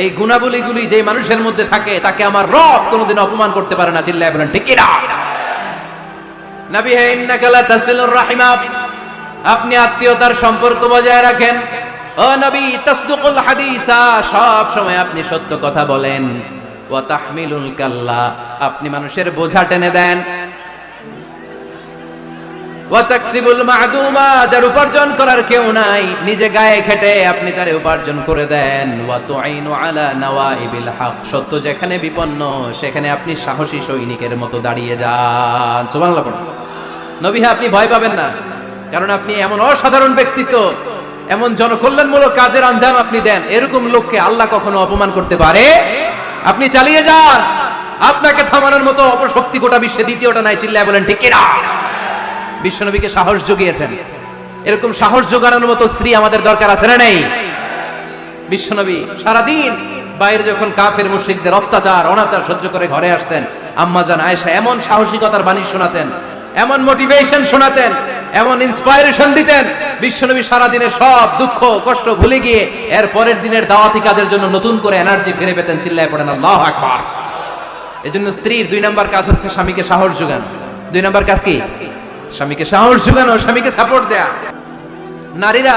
এই গুণাবলীগুলি যে মানুষের মধ্যে থাকে তাকে আমার রব কোনোদিন অপমান করতে পারে না। চিল্লায় বলেন ঠিক কিনা? নবী হে ইন্নাকা লা তাসিলুর রাহিমা, আপনি আত্মীয়তার সম্পর্ক বজায় রাখেন। ও নবী তাসদুকুল হাদিসা, সব সময় আপনি সত্য কথা বলেন। ওয়া তাহমিলুল কাল্লা, আপনি মানুষের বোঝা টেনে দেন। ওয়া তাকসিবুল মা'দুমা, যার উপার্জন করার কেউ নাই নিজে গায়ে খেটে আপনি তারে উপার্জন করে দেন। ওয়া তুঈনু আলা নাওয়াইবিল হক, সত্য যেখানে বিপন্ন সেখানে আপনি সাহসী সৈনিকের মতো দাঁড়িয়ে যান। সুবহানাল্লাহ। নবী হ্যাঁ, আপনি ভয় পাবেন না, কারণ আপনি এমন অসাধারণ ব্যক্তিত্ব, এমন জনকল্যাণমূলক কাজের আঞ্জাম আপনি দেন, এরকম লোককে আল্লাহ কখনো অপমান করতে পারে? আপনি চালিয়ে যান, আপনাকে থামানোর মতো অপশক্তি গোটা বিশ্বে দ্বিতীয়টা নাই। চিল্লায় বলেন ঠিক কিনা? বিশ্বনবীকে সাহস জুগিয়েছেন, এরকম সাহস জোগানোর মতো স্ত্রী আমাদের দরকার আছে না নেই? বিশ্বনবী সারাদিন বাইরে যখন কাফের মুশরিকদের অত্যাচার অনাচার সহ্য করে ঘরে আসতেন, আম্মা জান আয়েশা এমন সাহসিকতার বাণী শোনাতেন, এমন মোটিভেশন শোনাতেন, এমন ইন্সপায়ারেশন দিতেন, বিশ্বনবী সারাদিনের সব দুঃখ কষ্ট ভুলে গিয়ে এর পরের দিনের দাওয়াতি কাজের জন্য নতুন করে এনার্জি ফিরে পেতেন। চিল্লায় পড়েন আল্লাহু আকবার। এজন্য স্ত্রীর 2 নাম্বার কাজ হচ্ছে স্বামীকে সাহস যোগানো। 2 নাম্বার কাজ কি? স্বামীকে সাহস যোগানো, স্বামীকে সাপোর্ট দেয়া। নারীরা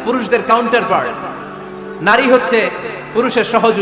পুরুষদের কাউন্টার পার্ট, নারী হচ্ছে পুরুষের সহযোগী।